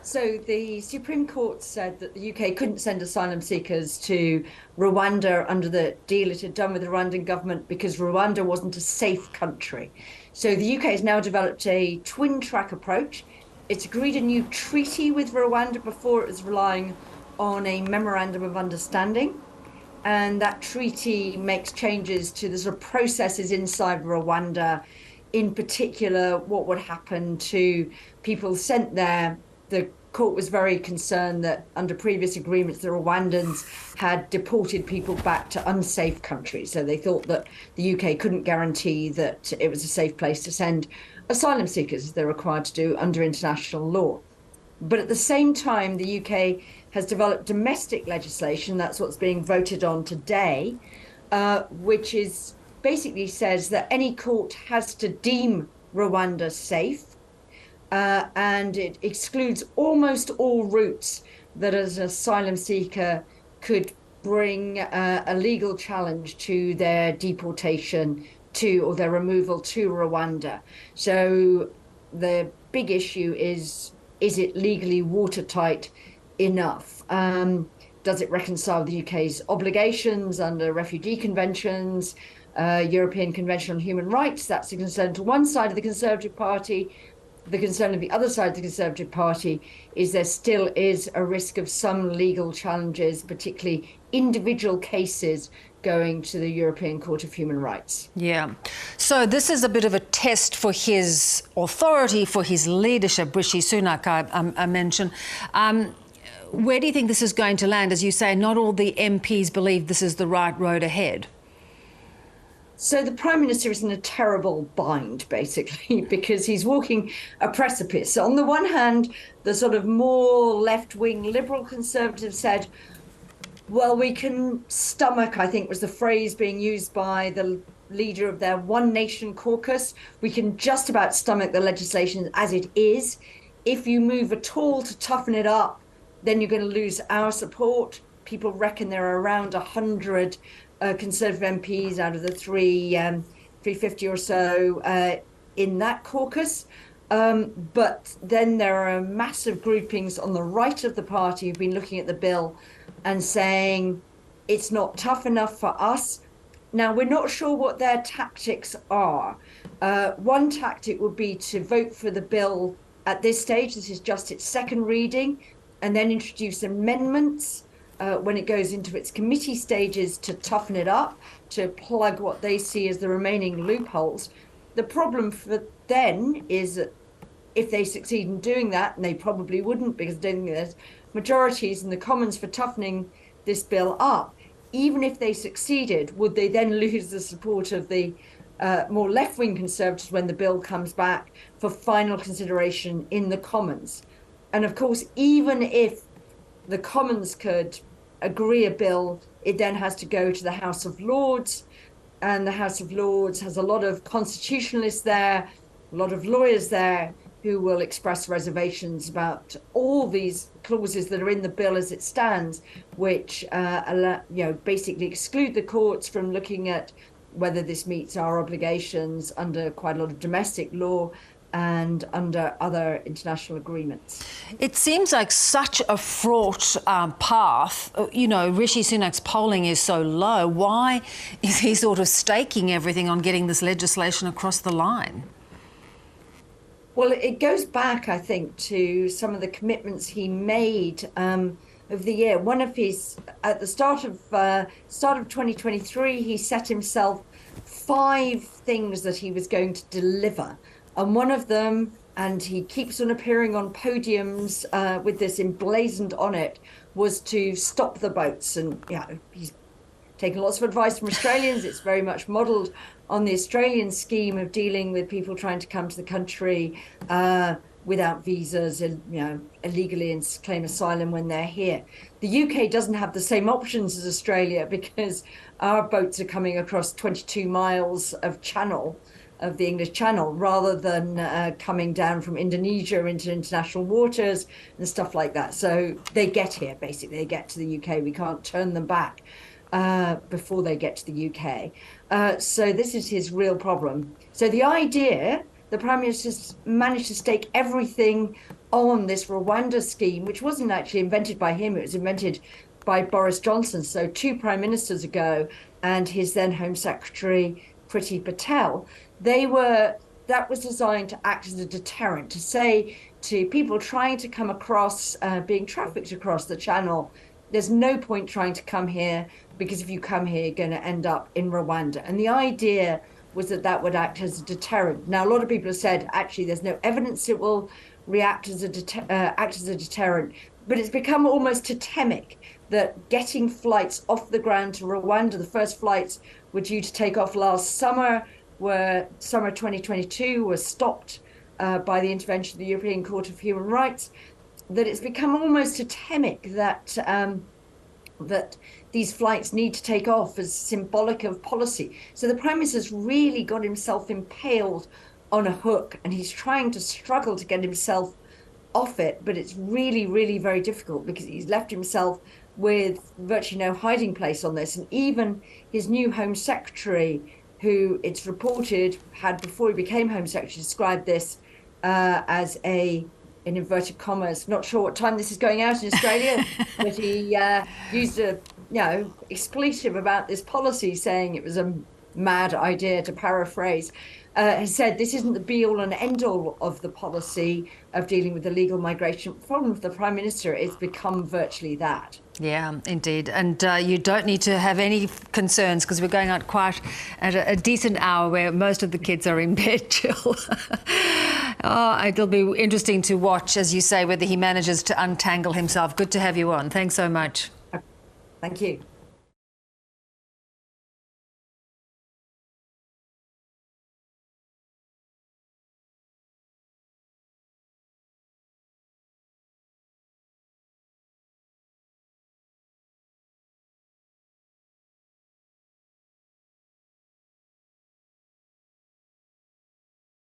So the Supreme Court said that the UK couldn't send asylum seekers to Rwanda under the deal it had done with the Rwandan government because Rwanda wasn't a safe country. So the UK has now developed a twin track approach. It's agreed a new treaty with Rwanda before it was relying on a memorandum of understanding. And that treaty makes changes to the sort of processes inside Rwanda, in particular, what would happen to people sent there. The court was very concerned that under previous agreements, the Rwandans had deported people back to unsafe countries. So they thought that the UK couldn't guarantee that it was a safe place to send asylum seekers, as they're required to do under international law. But at the same time, the UK has developed domestic legislation, that's what's being voted on today, which is basically says that any court has to deem Rwanda safe, and it excludes almost all routes that as an asylum seeker could bring a legal challenge to their deportation to or their removal to Rwanda. So the big issue is it legally watertight enough? Does it reconcile the UK's obligations under refugee conventions, European Convention on Human Rights? That's a concern to one side of the Conservative Party. The concern of the other side of the Conservative Party is there still is a risk of some legal challenges, particularly individual cases going to the European Court of Human Rights. Yeah. So this is a bit of a test for his authority, for his leadership, Rishi Sunak, I mentioned. Where do you think this is going to land? As you say, not all the MPs believe this is the right road ahead. So the Prime Minister is in a terrible bind, basically, because he's walking a precipice. On the one hand, the sort of more left-wing Liberal Conservatives said, well, we can stomach, I think was the phrase being used by the leader of their One Nation caucus. We can just about stomach the legislation as it is. If you move at all to toughen it up, then you're going to lose our support. People reckon there are around 100 Conservative MPs out of the 350 or so in that caucus. But then there are massive groupings on the right of the party who've been looking at the bill and saying it's not tough enough for us. Now, we're not sure what their tactics are. One tactic would be to vote for the bill at this stage. This is just its second reading, and then introduce amendments when it goes into its committee stages to toughen it up, to plug what they see as the remaining loopholes. The problem for then is that if they succeed in doing that, and they probably wouldn't because I don't think there's majorities in the Commons for toughening this bill up, even if they succeeded, would they then lose the support of the more left-wing Conservatives when the bill comes back for final consideration in the Commons? And of course, even if the Commons could agree a bill, it then has to go to the House of Lords, and the House of Lords has a lot of constitutionalists there, a lot of lawyers there who will express reservations about all these clauses that are in the bill as it stands, which basically exclude the courts from looking at whether this meets our obligations under quite a lot of domestic law and under other international agreements. It seems like such a fraught path. You know, Rishi Sunak's polling is so low. Why is he sort of staking everything on getting this legislation across the line? Well, it goes back, I think, to some of the commitments he made over the year. One of his, at the start of 2023, he set himself 5 things that he was going to deliver. And one of them, and he keeps on appearing on podiums with this emblazoned on it, was to stop the boats. And he's taken lots of advice from Australians. It's very much modelled on the Australian scheme of dealing with people trying to come to the country without visas and illegally and claim asylum when they're here. The UK doesn't have the same options as Australia because our boats are coming across 22 miles of channel, of the English Channel, rather than coming down from Indonesia into international waters and stuff like that. So they get here, basically. They get to the UK. We can't turn them back before they get to the UK. So this is his real problem. So the idea the Prime Minister's managed to stake everything on this Rwanda scheme, which wasn't actually invented by him. It was invented by Boris Johnson, so 2 prime ministers ago, and his then Home Secretary, Priti Patel. That was designed to act as a deterrent, to say to people trying to come across, being trafficked across the channel, there's no point trying to come here, because if you come here, you're going to end up in Rwanda. And the idea was that that would act as a deterrent. Now, a lot of people have said, actually, there's no evidence it will act as a deterrent, but it's become almost totemic that getting flights off the ground to Rwanda, the first flights were due to take off last summer, summer 2022, was stopped by the intervention of the European Court of Human Rights, that it's become almost totemic that that these flights need to take off as symbolic of policy. So the Prime Minister's really got himself impaled on a hook, and he's trying to struggle to get himself off it, but it's really, really very difficult, because he's left himself with virtually no hiding place on this. And even his new Home Secretary, who it's reported had, before he became Home Secretary, described this as in inverted commas, not sure what time this is going out in Australia, but he used a expletive about this policy, saying it was a mad idea, to paraphrase. Has said this isn't the be-all and end-all of the policy of dealing with illegal migration. The problem with the Prime Minister is become virtually that. Yeah, indeed. And you don't need to have any concerns, because we're going out quite at a decent hour where most of the kids are in bed, Jill. It'll be interesting to watch, as you say, whether he manages to untangle himself. Good to have you on. Thanks so much. Thank you.